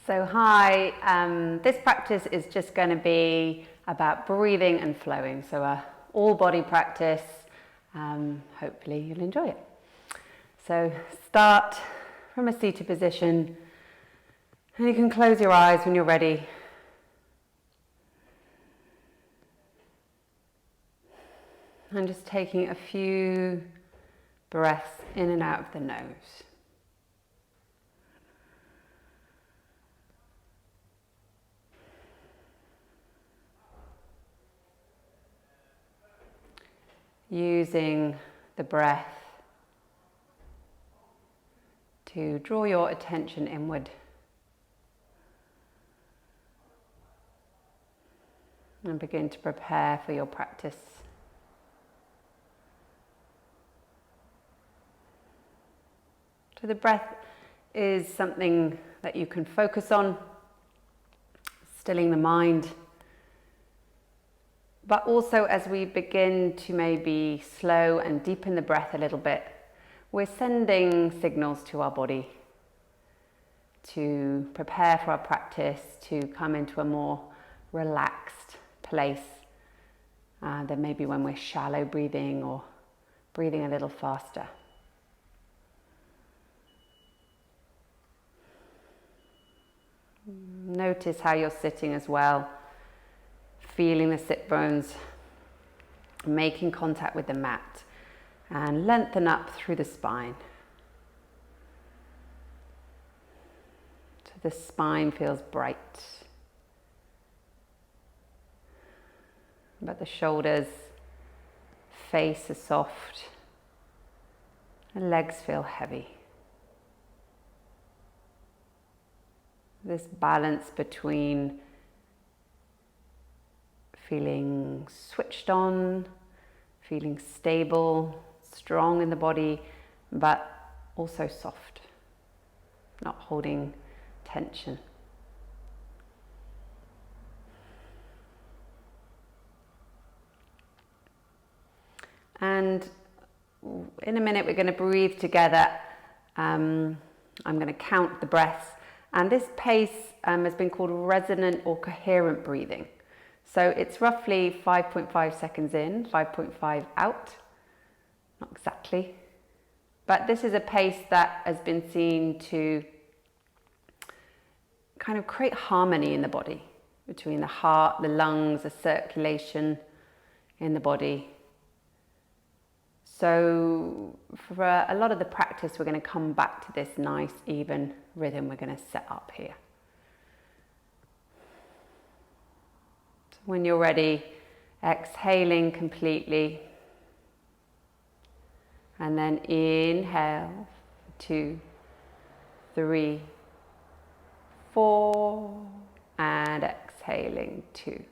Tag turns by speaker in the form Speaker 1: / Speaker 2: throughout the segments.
Speaker 1: So hi, this practice is just going to be about breathing and flowing. So a all body practice, hopefully you'll enjoy it. So start from a seated position and you can close your eyes when you're ready. And just taking a few breaths in and out of the nose. Using the breath to draw your attention inward. And begin to prepare for your practice. So the breath is something that you can focus on, stilling the mind. But also as we begin to maybe slow and deepen the breath a little bit, we're sending signals to our body to prepare for our practice, to come into a more relaxed place than maybe when we're shallow breathing or breathing a little faster. Notice how you're sitting as well, feeling the sit bones, making contact with the mat, and lengthen up through the spine. So the spine feels bright, but the shoulders, face is soft, the legs feel heavy. This balance between feeling switched on, feeling stable, strong in the body, but also soft, not holding tension. And in a minute we're going to breathe together. I'm going to count the breaths. And this pace has been called resonant or coherent breathing. So it's roughly 5.5 seconds in, 5.5 out. Not exactly. But this is a pace that has been seen to kind of create harmony in the body between the heart, the lungs, the circulation in the body. So for a lot of the practice, we're going to come back to this nice, even rhythm we're going to set up here. So when you're ready, exhaling completely. And then inhale, 2, 3, 4, and exhaling, 2,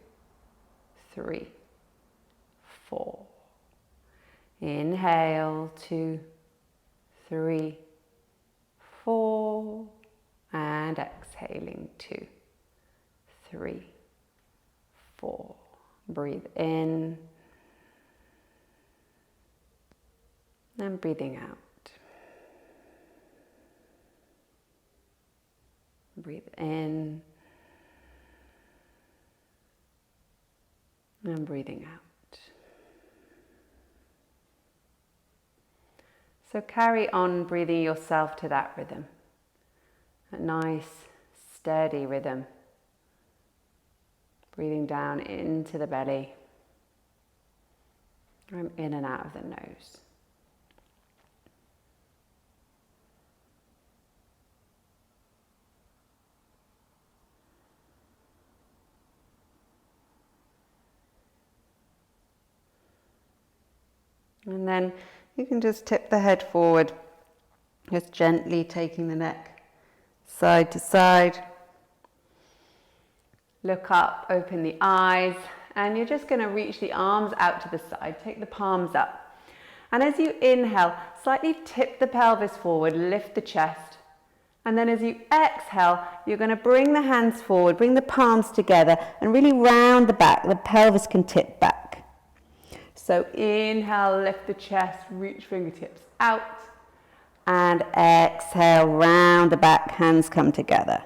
Speaker 1: 3, 4. Inhale, 2, 3, 4, and exhaling, 2, 3, 4. Breathe in and breathing out. Breathe in and breathing out. So carry on breathing yourself to that rhythm, a nice, steady rhythm. Breathing down into the belly, and in and out of the nose. And then you can just tip the head forward, just gently taking the neck side to side. Look up, open the eyes, and you're just going to reach the arms out to the side. Take the palms up. And as you inhale, slightly tip the pelvis forward, lift the chest. And then as you exhale, you're going to bring the hands forward, bring the palms together, and really round the back. The pelvis can tip back. So inhale, lift the chest, reach fingertips out. And exhale, round the back, hands come together.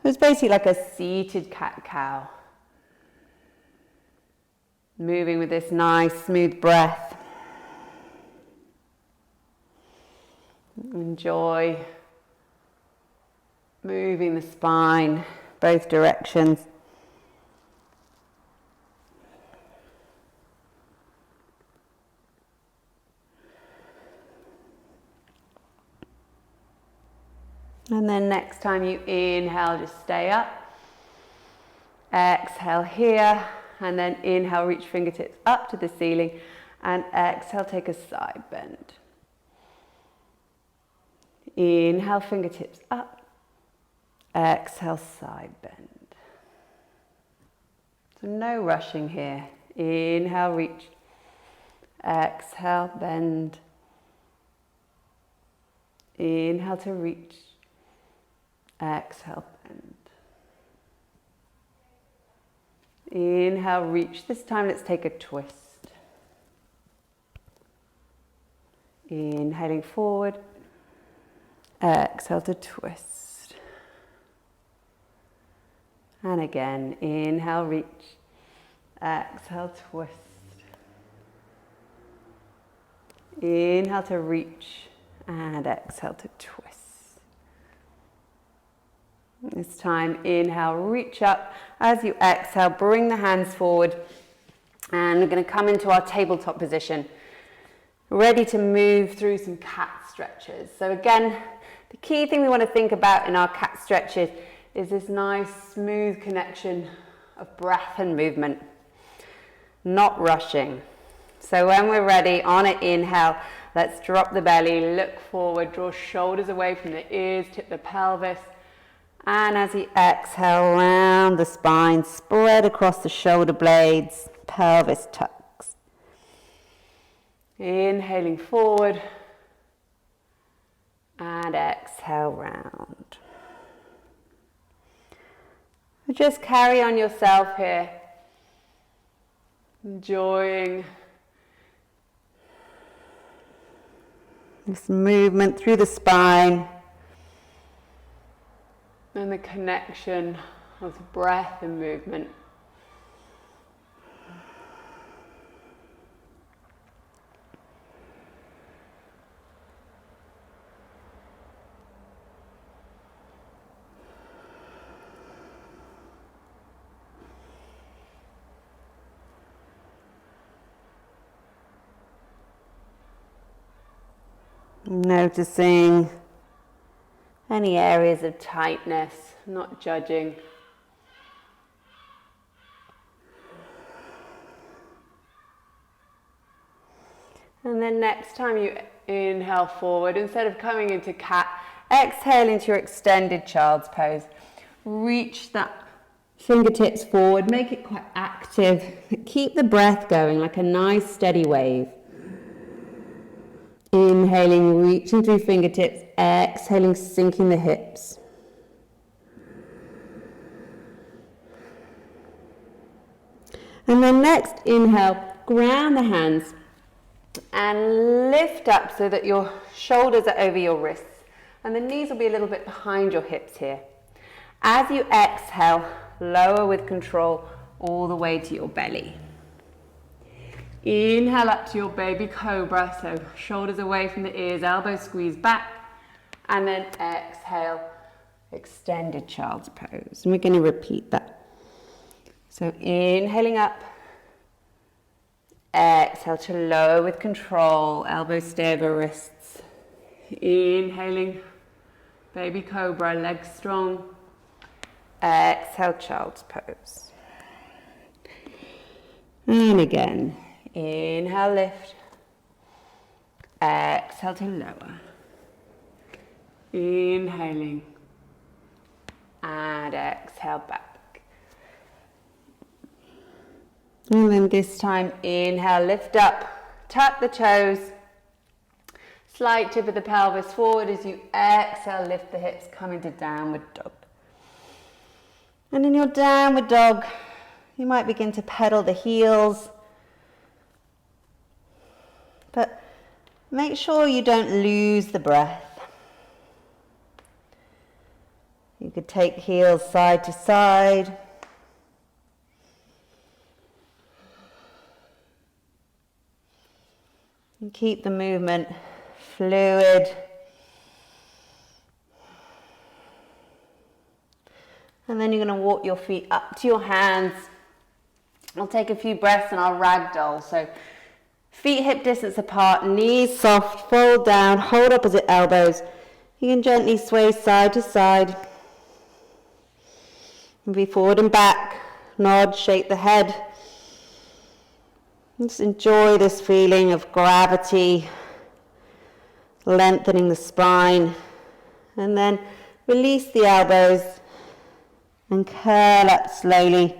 Speaker 1: It's basically like a seated cat-cow. Moving with this nice, smooth breath. Enjoy moving the spine both directions. And then next time you inhale, just stay up. Exhale here, and then inhale, reach fingertips up to the ceiling, and exhale, take a side bend. Inhale, fingertips up. Exhale, side bend. So no rushing here. Inhale, reach. Exhale, bend. Inhale to reach. Exhale, bend. Inhale, reach. This time let's take a twist. Inhaling forward. Exhale to twist. And again, inhale, reach. Exhale, twist. Inhale to reach. And exhale to twist. This time, inhale, reach up. As you exhale, bring the hands forward. And we're going to come into our tabletop position. Ready to move through some cat stretches. So again, the key thing we want to think about in our cat stretches is this nice, smooth connection of breath and movement. Not rushing. So when we're ready, on an inhale, let's drop the belly, look forward, draw shoulders away from the ears, tip the pelvis. And as you exhale, round the spine, spread across the shoulder blades, pelvis tucks. Inhaling forward, and exhale round. Just carry on yourself here, enjoying this movement through the spine. And the connection of breath and movement. Noticing any areas of tightness, not judging. And then next time you inhale forward, instead of coming into cat, exhale into your extended child's pose. Reach that fingertips forward, make it quite active. Keep the breath going like a nice steady wave. Inhaling, reaching through fingertips, exhaling, sinking the hips. And then next, inhale, ground the hands and lift up so that your shoulders are over your wrists and the knees will be a little bit behind your hips here. As you exhale, lower with control all the way to your belly. Inhale up to your baby cobra, so shoulders away from the ears, elbows squeeze back, and then exhale, extended child's pose. And we're going to repeat that. So inhaling up, exhale to lower with control, elbows stay over wrists. Inhaling, baby cobra, legs strong. Exhale, child's pose. And again. Inhale, lift. Exhale to lower. Inhaling. And exhale back. And then this time, inhale, lift up. Tuck the toes. Slight tip of the pelvis forward as you exhale, lift the hips, come into downward dog. And in your downward dog, you might begin to pedal the heels. But make sure you don't lose the breath. You could take heels side to side. And keep the movement fluid. And then you're going to walk your feet up to your hands. I'll take a few breaths and I'll ragdoll. So feet hip distance apart, knees soft, fold down, hold opposite elbows. You can gently sway side to side. Be forward and back, nod, shake the head. Just enjoy this feeling of gravity, lengthening the spine. And then release the elbows and curl up slowly.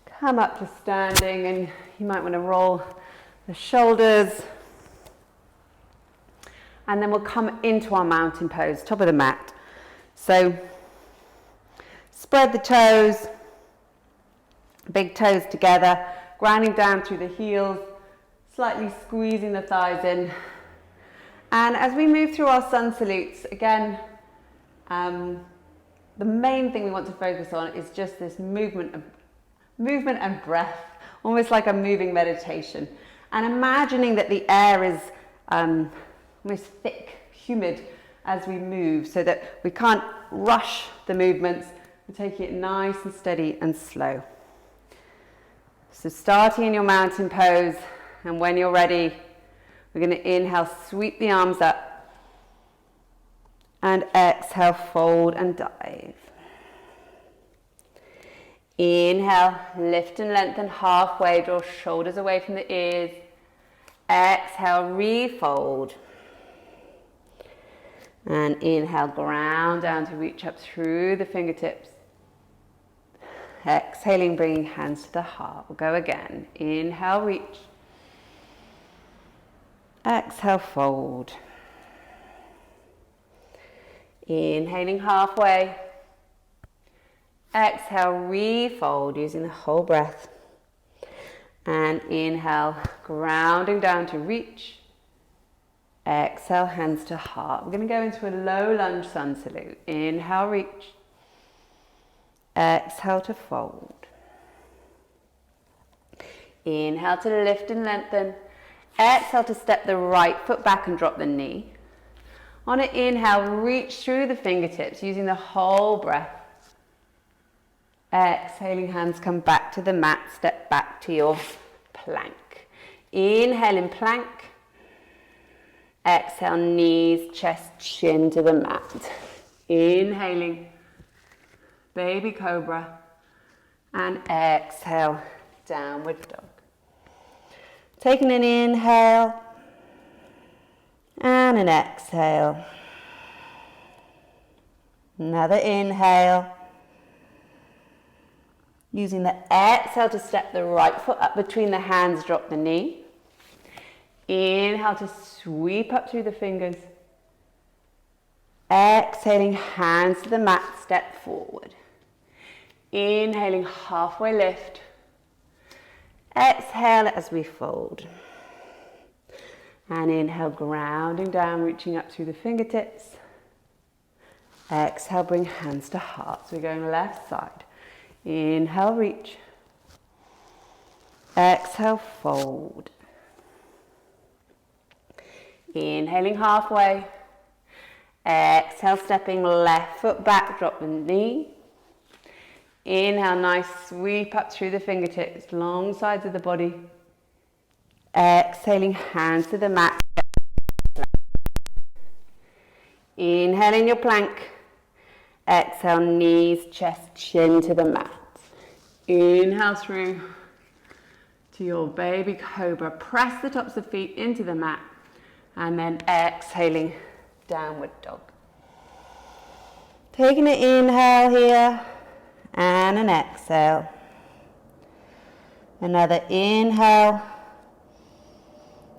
Speaker 1: Come up to standing, and you might want to roll the shoulders. And then we'll come into our mountain pose, top of the mat. So spread the toes, big toes together, grounding down through the heels, slightly squeezing the thighs in. And as we move through our sun salutes, again, the main thing we want to focus on is just this movement and breath, almost like a moving meditation. And imagining that the air is almost thick, humid as we move, so that we can't rush the movements. We're taking it nice and steady and slow. So starting in your mountain pose, and when you're ready, we're going to inhale, sweep the arms up, and exhale, fold and dive. Inhale, lift and lengthen halfway, draw shoulders away from the ears. Exhale, refold. And inhale, ground down to reach up through the fingertips. Exhaling, bringing hands to the heart. We'll go again. Inhale, reach. Exhale, fold. Inhaling halfway. Exhale, refold using the whole breath. And inhale, grounding down to reach. Exhale, hands to heart. We're going to go into a low lunge sun salute. Inhale, reach. Exhale to fold. Inhale to lift and lengthen. Exhale to step the right foot back and drop the knee. On an inhale, reach through the fingertips using the whole breath. Exhaling, hands come back to the mat, step back to your plank. Inhale in plank. Exhale, knees, chest, chin to the mat. Inhaling, baby cobra. And exhale, downward dog. Taking an inhale and an exhale. Another inhale. Using the exhale to step the right foot up between the hands, drop the knee. Inhale to sweep up through the fingers. Exhaling, hands to the mat, step forward. Inhaling, halfway lift. Exhale as we fold. And inhale, grounding down, reaching up through the fingertips. Exhale, bring hands to heart. So we're going left side. Inhale, reach. Exhale, fold. Inhaling halfway. Exhale, stepping left foot back, drop the knee. Inhale, nice sweep up through the fingertips, long sides of the body. Exhaling, hands to the mat. Inhaling your plank. Exhale, knees, chest, chin to the mat. Inhale through to your baby cobra. Press the tops of feet into the mat. And then exhaling, downward dog. Taking an inhale here and an exhale. Another inhale.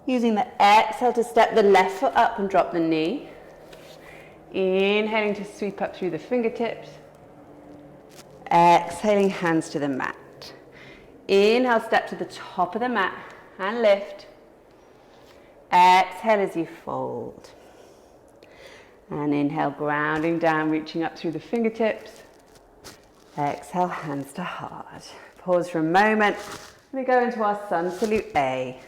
Speaker 1: Using the exhale to step the left foot up and drop the knee. Inhaling to sweep up through the fingertips. Exhaling, hands to the mat. Inhale, step to the top of the mat and lift. Exhale as you fold. And inhale, grounding down, reaching up through the fingertips. Exhale, hands to heart. Pause for a moment. We go into our sun salute A.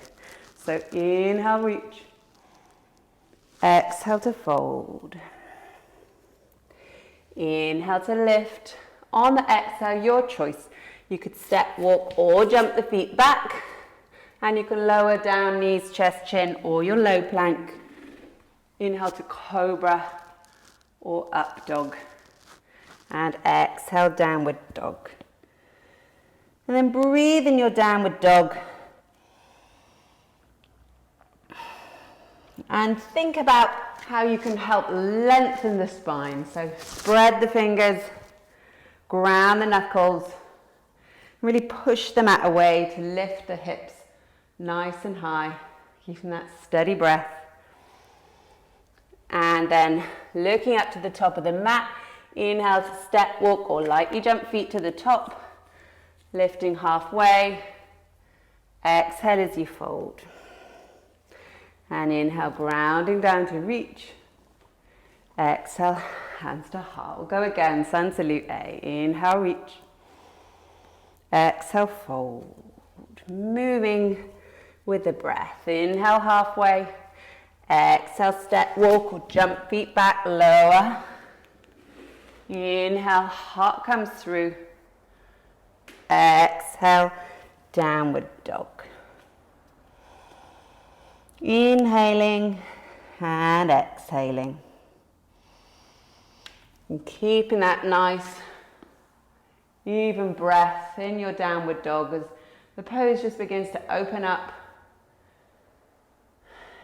Speaker 1: So inhale, reach. Exhale to fold. Inhale to lift. On the exhale, your choice. You could step, walk, or jump the feet back. And you can lower down knees, chest, chin, or your low plank. Inhale to cobra or up dog. And exhale, downward dog. And then breathe in your downward dog. And think about how you can help lengthen the spine. So spread the fingers, ground the knuckles, really push the mat away to lift the hips nice and high, keeping that steady breath. And then looking up to the top of the mat, inhale to step, walk, or lightly jump feet to the top, lifting halfway. Exhale as you fold. And inhale, grounding down to reach. Exhale, hands to heart. We'll go again, sun salute A. Inhale, reach. Exhale, fold. Moving with the breath. Inhale, halfway. Exhale, step, walk, or jump feet back, lower. Inhale, heart comes through. Exhale, downward dog. Inhaling and exhaling. And keeping that nice, even breath in your downward dog as the pose just begins to open up.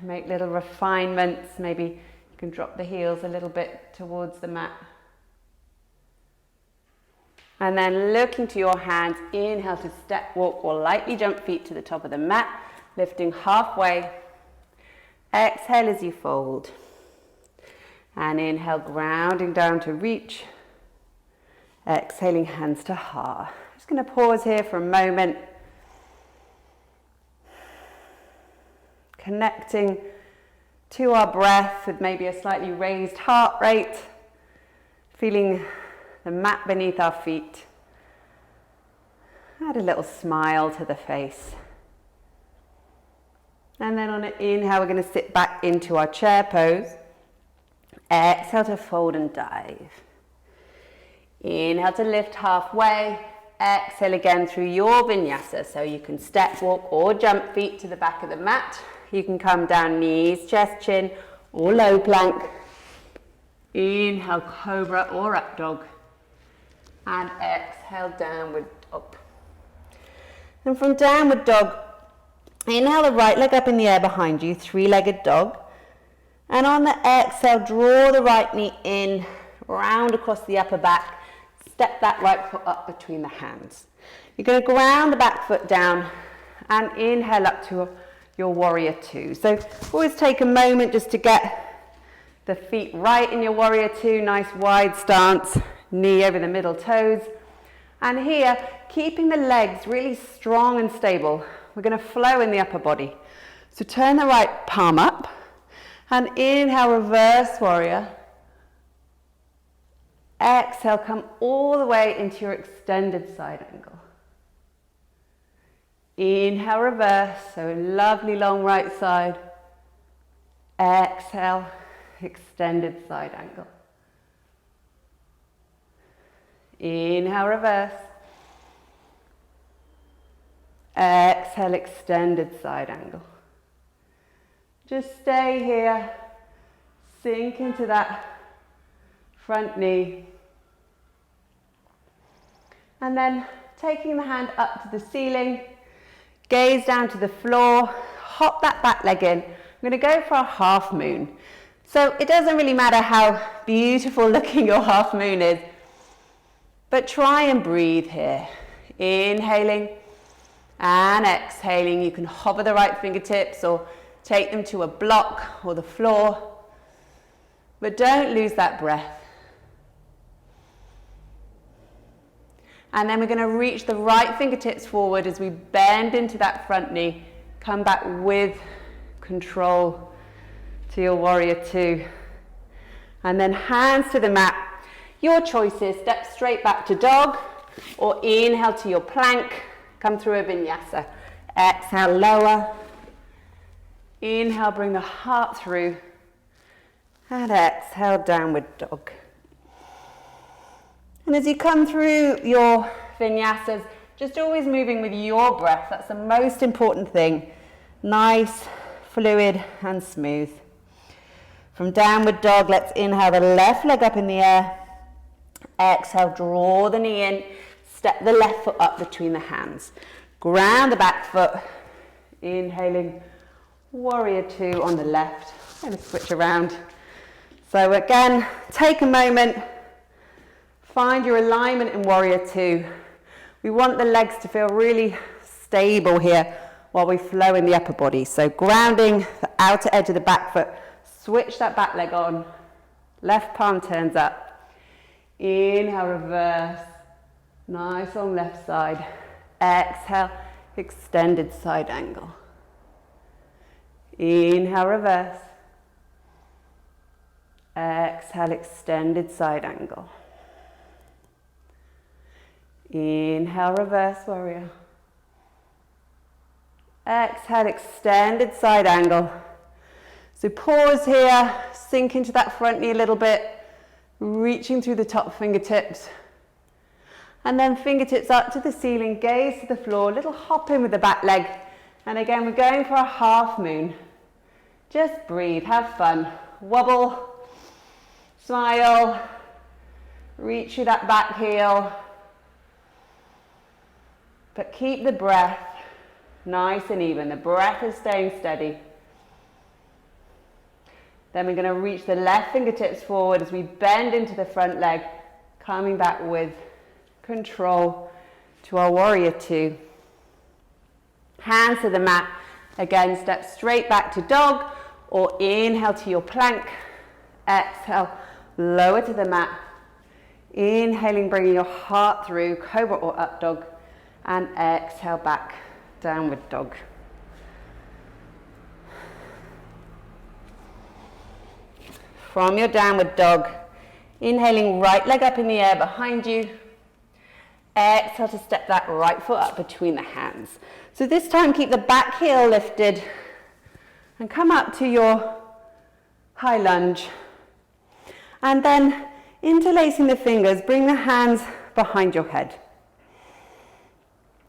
Speaker 1: Make little refinements. Maybe you can drop the heels a little bit towards the mat. And then looking to your hands, inhale to step, walk, or lightly jump feet to the top of the mat, lifting halfway. Exhale as you fold. And inhale, grounding down to reach. Exhaling, hands to heart. Just going to pause here for a moment. Connecting to our breath with maybe a slightly raised heart rate. Feeling the mat beneath our feet. Add a little smile to the face. And then on an inhale, we're going to sit back into our chair pose. Exhale to fold and dive. Inhale to lift halfway. Exhale again through your vinyasa. So you can step, walk, or jump feet to the back of the mat. You can come down knees, chest, chin, or low plank. Inhale, cobra or up dog. And exhale, downward dog. And from downward dog, inhale the right leg up in the air behind you, three-legged dog. And on the exhale, draw the right knee in, round across the upper back. Step that right foot up between the hands. You're going to ground the back foot down and inhale up to your warrior two. So always take a moment just to get the feet right in your warrior two, nice wide stance, knee over the middle toes. And here, keeping the legs really strong and stable, we're going to flow in the upper body. So turn the right palm up and inhale, reverse warrior. Exhale, come all the way into your extended side angle. Inhale, reverse, so lovely long right side. Exhale, extended side angle. Inhale, reverse. Exhale, extended side angle. Just stay here. Sink into that front knee. And then taking the hand up to the ceiling, gaze down to the floor, hop that back leg in. I'm going to go for a half moon. So it doesn't really matter how beautiful looking your half moon is, but try and breathe here. Inhaling and exhaling. You can hover the right fingertips or take them to a block or the floor, but don't lose that breath. And then we're going to reach the right fingertips forward as we bend into that front knee. Come back with control to your warrior two. And then hands to the mat. Your choice is step straight back to dog or inhale to your plank. Come through a vinyasa. Exhale, lower. Inhale, bring the heart through. And exhale, downward dog. And as you come through your vinyasas, just always moving with your breath. That's the most important thing. Nice, fluid and smooth. From downward dog, let's inhale the left leg up in the air. Exhale, draw the knee in. Step the left foot up between the hands. Ground the back foot. Inhaling, warrior two on the left. Going to switch around. So again, take a moment. Find your alignment in warrior two. We want the legs to feel really stable here while we flow in the upper body. So grounding the outer edge of the back foot. Switch that back leg on. Left palm turns up. Inhale, reverse. Nice on left side. Exhale, extended side angle. Inhale, reverse. Exhale, extended side angle. Inhale, reverse warrior. Exhale, extended side angle. So pause here, sink into that front knee a little bit, reaching through the top fingertips. And then fingertips up to the ceiling, gaze to the floor, little hop in with the back leg. And again, we're going for a half moon. Just breathe, have fun. Wobble, smile, reach through that back heel. But keep the breath nice and even. The breath is staying steady. Then we're going to reach the left fingertips forward as we bend into the front leg, coming back with control to our warrior two. Hands to the mat. Again, step straight back to dog or inhale to your plank. Exhale, lower to the mat. Inhaling, bringing your heart through, cobra or up dog. And exhale back, downward dog. From your downward dog, inhaling right leg up in the air behind you. Exhale to step that right foot up between the hands. So this time keep the back heel lifted and come up to your high lunge. And then interlacing the fingers, bring the hands behind your head.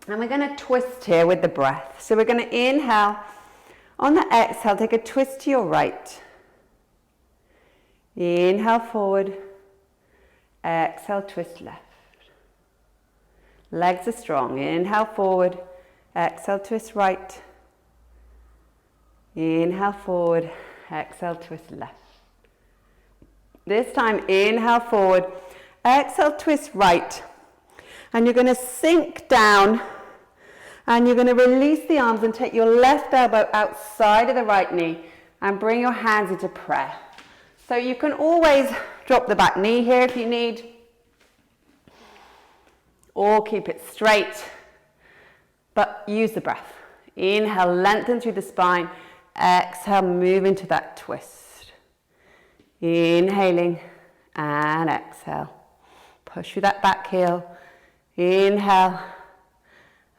Speaker 1: And we're going to twist here with the breath. So we're going to inhale. On the exhale, take a twist to your right. Inhale forward. Exhale, twist left. Legs are strong. Inhale forward. Exhale, twist right. Inhale forward. Exhale, twist left. This time, inhale forward. Exhale, twist right. And you're going to sink down and you're going to release the arms and take your left elbow outside of the right knee and bring your hands into prayer. So you can always drop the back knee here if you need, or keep it straight, but use the breath. Inhale, lengthen through the spine. Exhale, move into that twist. Inhaling and exhale. Push through that back heel. Inhale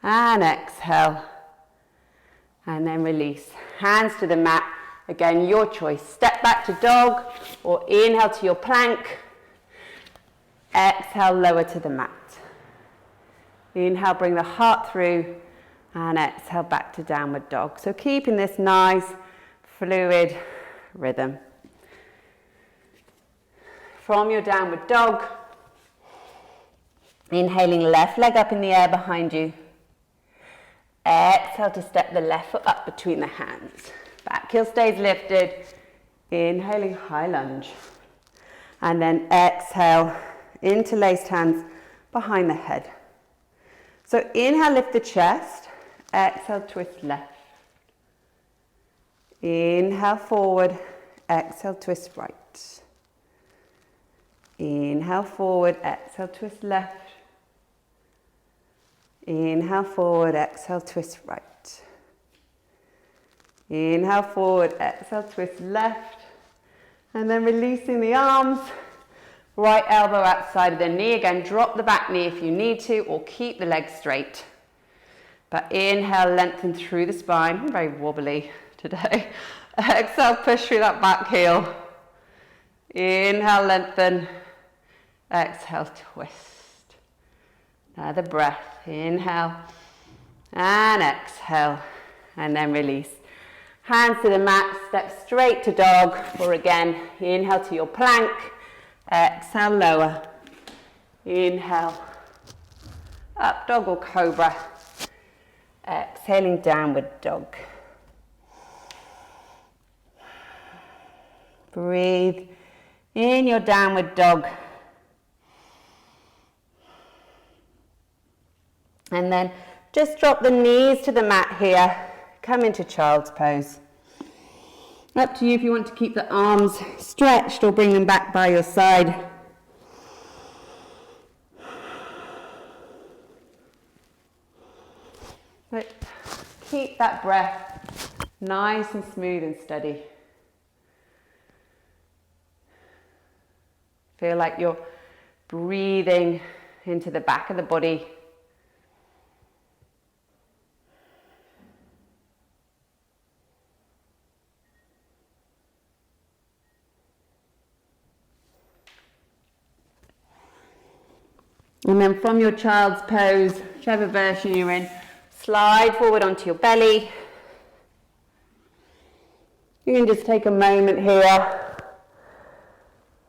Speaker 1: and exhale. And then release. Hands to the mat. Again, your choice. Step back to dog or inhale to your plank. Exhale, lower to the mat. Inhale, bring the heart through and exhale back to downward dog. So keeping this nice, fluid rhythm. From your downward dog, inhaling left leg up in the air behind you. Exhale to step the left foot up between the hands. Back heel stays lifted. Inhaling high lunge. And then exhale, interlaced hands behind the head. So inhale, lift the chest. Exhale, twist left. Inhale forward. Exhale, twist right. Inhale forward. Exhale, twist left. Inhale forward, exhale, twist right. Inhale forward, exhale, twist left. And then releasing the arms, right elbow outside of the knee. Again, drop the back knee if you need to, or keep the legs straight. But inhale, lengthen through the spine. I'm very wobbly today. Exhale, push through that back heel. Inhale, lengthen. Exhale, twist. Another breath. Inhale and exhale. And then release. Hands to the mat, step straight to dog. Or again, inhale to your plank. Exhale, lower. Inhale. Up dog or cobra. Exhaling, downward dog. Breathe in your downward dog. And then just drop the knees to the mat here. Come into child's pose. Up to you if you want to keep the arms stretched or bring them back by your side. But keep that breath nice and smooth and steady. Feel like you're breathing into the back of the body. And then from your child's pose, whichever version you're in, slide forward onto your belly. You can just take a moment here,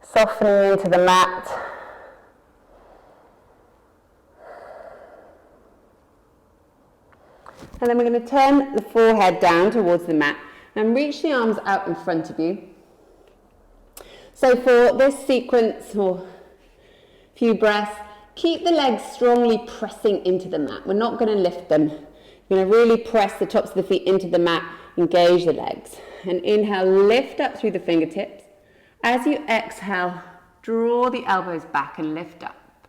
Speaker 1: softening into the mat. And then we're going to turn the forehead down towards the mat and reach the arms out in front of you. So for this sequence or few breaths, keep the legs strongly pressing into the mat. We're not going to lift them. You're going to really press the tops of the feet into the mat, engage the legs. And inhale, lift up through the fingertips. As you exhale, draw the elbows back and lift up.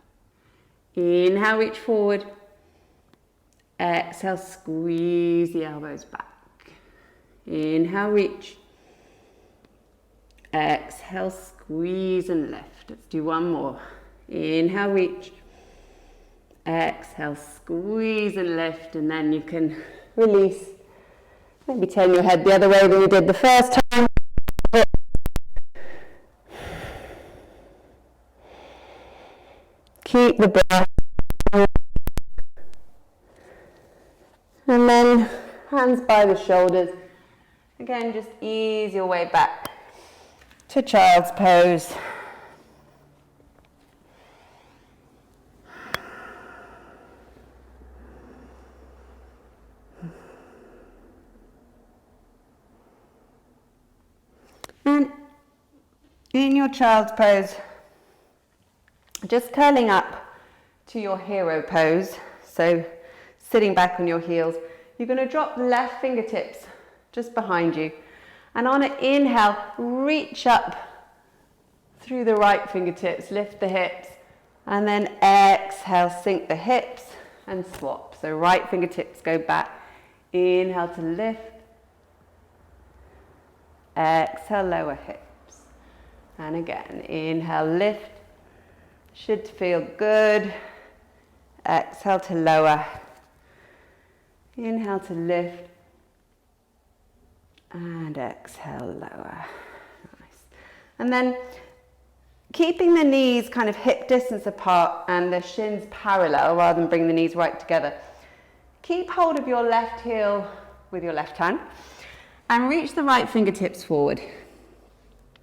Speaker 1: Inhale, reach forward. Exhale, squeeze the elbows back. Inhale, reach. Exhale, squeeze and lift. Let's do one more. Inhale, reach. Exhale, squeeze and lift, and then you can release. Maybe turn your head the other way than you did the first time. Keep the breath. And then hands by the shoulders. Again, just ease your way back to child's pose. And in your child's pose, just curling up to your hero pose, so sitting back on your heels, you're going to drop the left fingertips just behind you. And on an inhale, reach up through the right fingertips, lift the hips, and then exhale, sink the hips and swap. So right fingertips go back, inhale to lift, exhale, lower hips. And again, inhale, lift, should feel good. Exhale to lower, inhale to lift, and exhale, lower. Nice. And then keeping the knees kind of hip distance apart and the shins parallel rather than bring the knees right together. Keep hold of your left heel with your left hand and reach the right fingertips forward.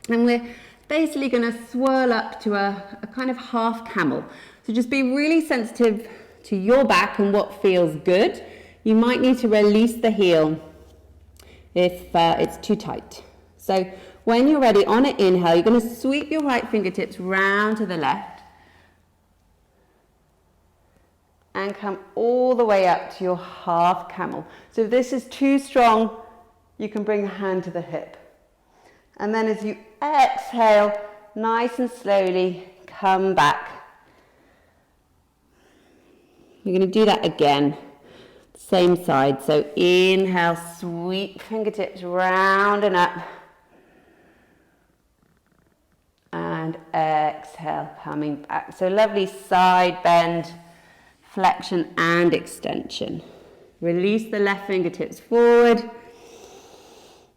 Speaker 1: And we're basically going to swirl up to a kind of half camel. So just be really sensitive to your back and what feels good. You might need to release the heel if it's too tight. So when you're ready, on an inhale, you're going to sweep your right fingertips round to the left and come all the way up to your half camel. So if this is too strong, you can bring a hand to the hip. And then as you exhale, nice and slowly come back. You're going to do that again, same side. So inhale, sweep fingertips round and up. and exhale, coming back. So lovely side bend, flexion and extension. Release the left fingertips forward.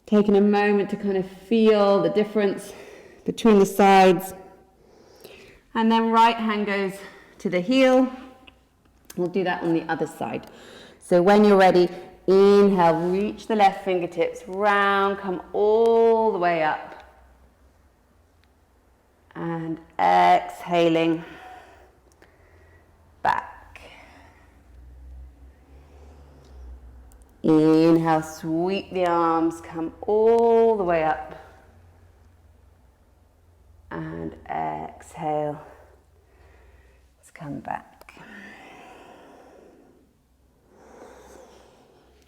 Speaker 1: Taking a moment to kind of feel the difference between the sides. And then right hand goes to the heel. We'll do that on the other side. So when you're ready, inhale, reach the left fingertips round, come all the way up. And exhaling back. Inhale, sweep the arms, come all the way up. And exhale, let's come back.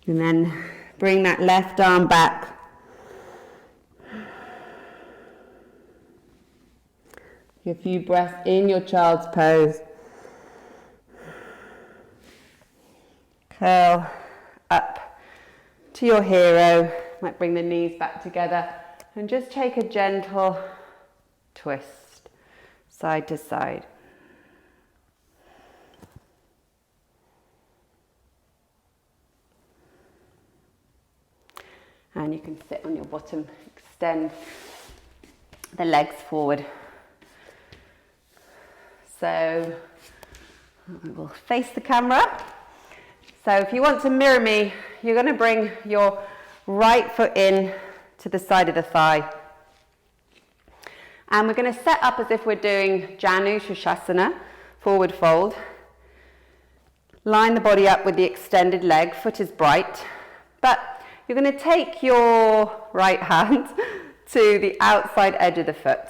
Speaker 1: And then bring that left arm back. A few breaths in your child's pose. Curl up to your hero. Might bring the knees back together and just take a gentle twist, side to side. And you can sit on your bottom, extend the legs forward. So I will face the camera. So if you want to mirror me, you're going to bring your right foot in to the side of the thigh. And we're going to set up as if we're doing Janu Shasana, forward fold. Line the body up with the extended leg, foot is bright. But you're going to take your right hand to the outside edge of the foot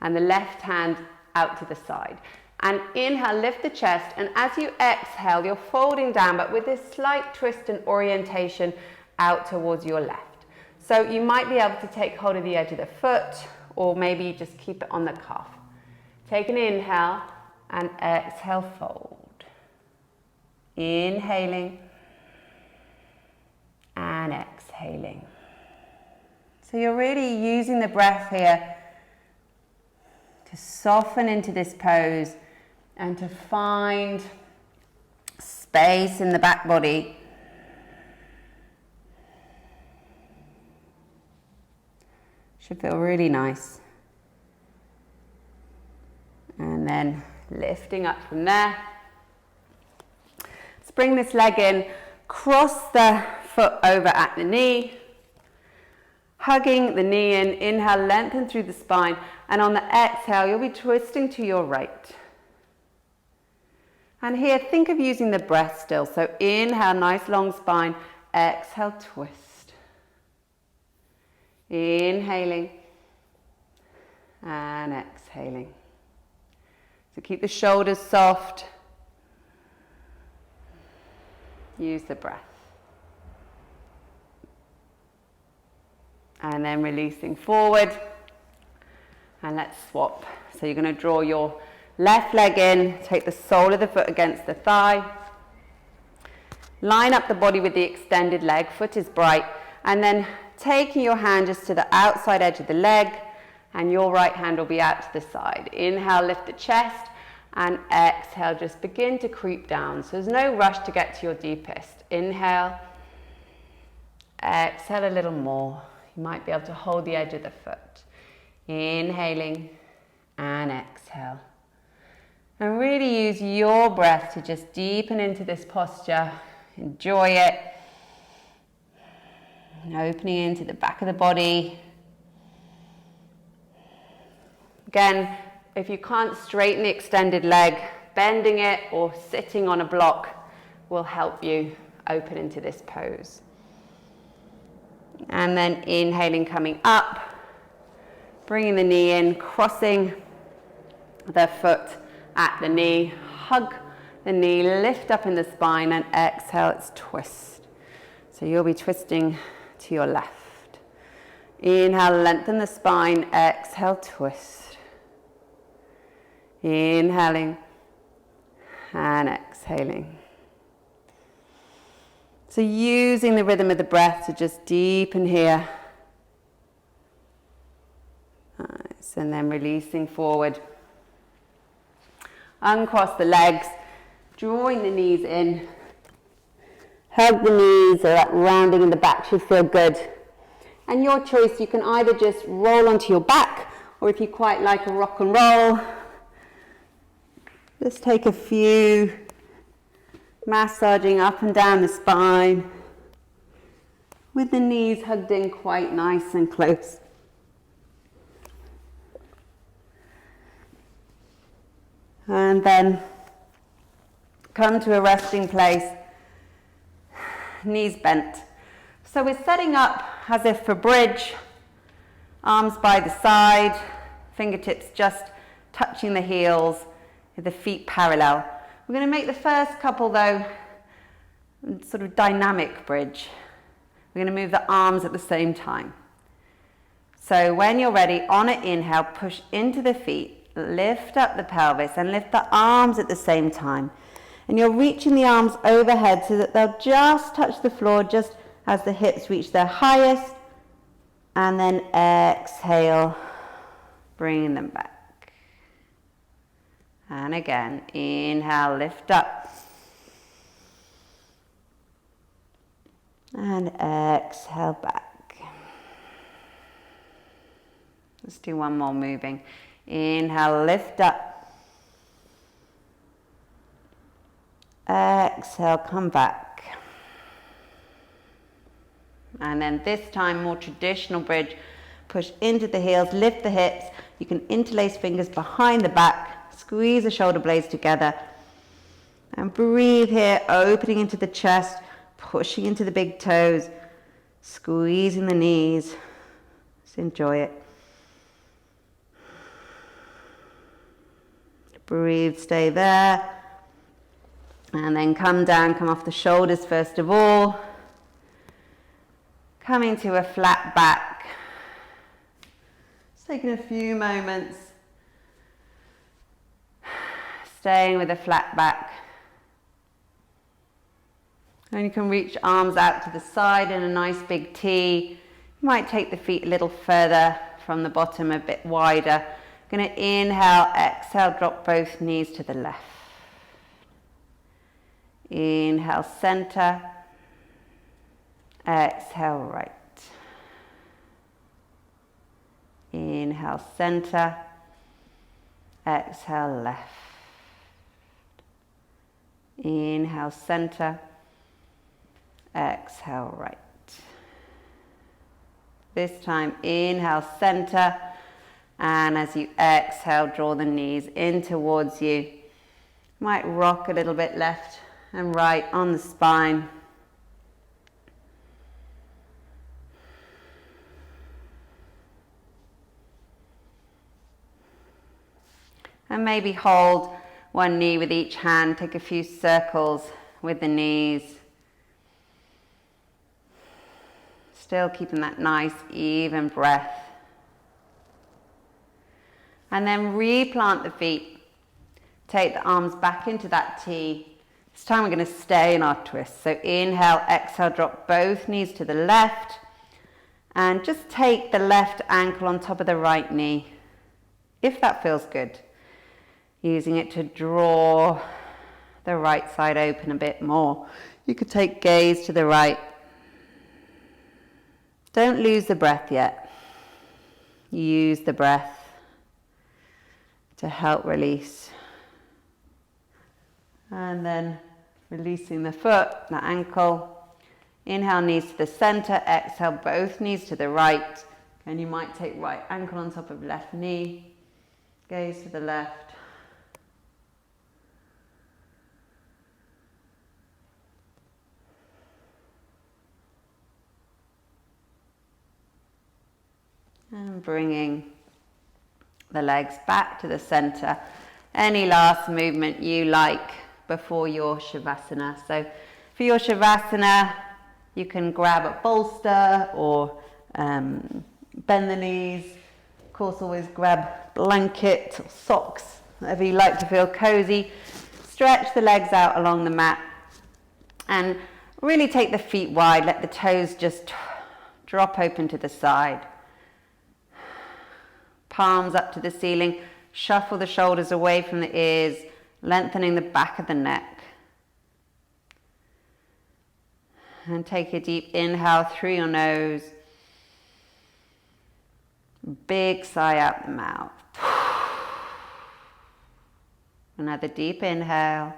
Speaker 1: and the left hand out to the side. And inhale, lift the chest, and as you exhale, you're folding down, but with this slight twist and orientation out towards your left. So you might be able to take hold of the edge of the foot, or maybe you just keep it on the calf. Take an inhale and exhale, fold. Inhaling and exhaling. So you're really using the breath here to soften into this pose and to find space in the back body. Should feel really nice. And then lifting up from there. Let's bring this leg in, cross the foot over at the knee. Hugging the knee in, inhale, lengthen through the spine, and on the exhale, you'll be twisting to your right. And here, think of using the breath still. So inhale, nice long spine, exhale, twist. Inhaling and exhaling. So keep the shoulders soft. Use the breath. And then releasing forward. And let's swap. So you're going to draw your left leg in, take the sole of the foot against the thigh. Line up the body with the extended leg, foot is bright. And then taking your hand just to the outside edge of the leg, and your right hand will be out to the side. Inhale, lift the chest, and exhale, just begin to creep down. So there's no rush to get to your deepest. Inhale, exhale a little more. You might be able to hold the edge of the foot. Inhaling and exhale. And really use your breath to just deepen into this posture. Enjoy it. And opening into the back of the body. Again, if you can't straighten the extended leg, bending it or sitting on a block will help you open into this pose. And then inhaling, coming up, bringing the knee in, crossing the foot at the knee, hug the knee, lift up in the spine, and exhale, it's twist. So you'll be twisting to your left. Inhale, lengthen the spine, exhale, twist. Inhaling and exhaling. So using the rhythm of the breath to just deepen here. Nice. And then releasing forward. Uncross the legs, drawing the knees in. Hug the knees, so that rounding in the back should feel good. And your choice, you can either just roll onto your back, or if you quite like a rock and roll, just take a few massaging up and down the spine with the knees hugged in quite nice and close. And then come to a resting place, knees bent. So we're setting up as if for bridge, arms by the side, fingertips just touching the heels, with the feet parallel. We're going to make the first couple though, sort of dynamic bridge. We're going to move the arms at the same time. So when you're ready, on an inhale, push into the feet. Lift up the pelvis and lift the arms at the same time. And you're reaching the arms overhead so that they'll just touch the floor just as the hips reach their highest. And then exhale, bringing them back. And again, inhale, lift up. And exhale back. Let's do one more moving. Inhale, lift up. Exhale, come back. And then this time, more traditional bridge. Push into the heels, lift the hips. You can interlace fingers behind the back. Squeeze the shoulder blades together. And breathe here, opening into the chest, pushing into the big toes, squeezing the knees. Just enjoy it. Breathe, stay there. And then come down, come off the shoulders first of all. Coming to a flat back. Just taking a few moments. Staying with a flat back. And you can reach arms out to the side in a nice big T. You might take the feet a little further from the bottom, a bit wider. Going to inhale, exhale, drop both knees to the left. Inhale, center. Exhale, right. Inhale, center. Exhale, left. Inhale, center. Exhale, right. This time, inhale, center. And as you exhale, draw the knees in towards you. Might rock a little bit left and right on the spine. And maybe hold one knee with each hand. Take a few circles with the knees. Still keeping that nice, even breath. And then replant the feet. Take the arms back into that T. This time we're going to stay in our twist. So inhale, exhale, drop both knees to the left. And just take the left ankle on top of the right knee, if that feels good. Using it to draw the right side open a bit more. You could take gaze to the right. Don't lose the breath yet. Use the breath to help release. And then releasing the foot, the ankle. Inhale, knees to the center. Exhale, both knees to the right. And you might take right ankle on top of left knee. Gaze to the left. And bringing the legs back to the center. Any last movement you like before your Shavasana. So for your Shavasana, you can grab a bolster or bend the knees. Of course, always grab blanket or socks, whatever you like to feel cozy. Stretch the legs out along the mat and really take the feet wide. Let the toes just drop open to the side. Palms up to the ceiling. Shuffle the shoulders away from the ears, lengthening the back of the neck. And take a deep inhale through your nose. Big sigh out the mouth. Another deep inhale.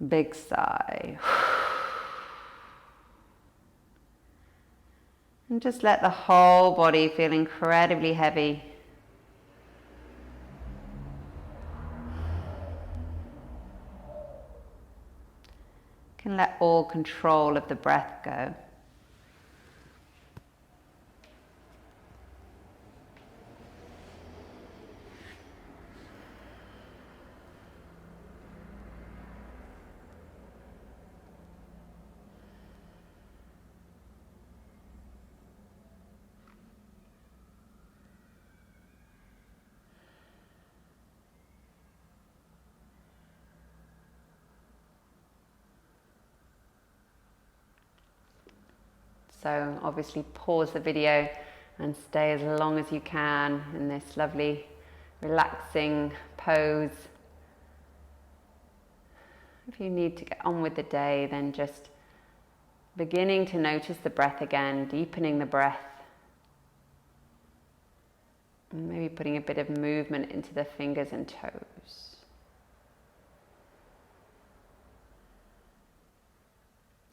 Speaker 1: Big sigh. And just let the whole body feel incredibly heavy. You can let all control of the breath go. So obviously pause the video and stay as long as you can in this lovely, relaxing pose. If you need to get on with the day, then just beginning to notice the breath again, deepening the breath. And maybe putting a bit of movement into the fingers and toes.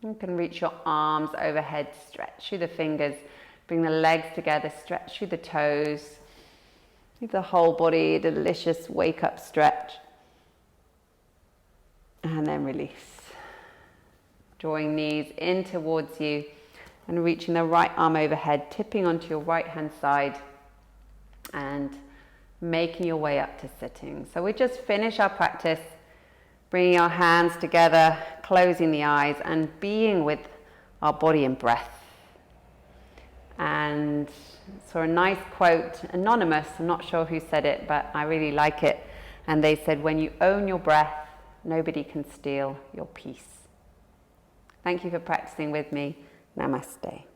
Speaker 1: You can reach your arms overhead, stretch through the fingers, bring the legs together, stretch through the toes. Give the whole body a delicious wake up stretch. And then release. Drawing knees in towards you and reaching the right arm overhead, tipping onto your right hand side and making your way up to sitting. So we just finish our practice. Bringing our hands together, closing the eyes and being with our body and breath. And saw a nice quote, anonymous, I'm not sure who said it, but I really like it. And they said, when you own your breath, nobody can steal your peace. Thank you for practicing with me. Namaste.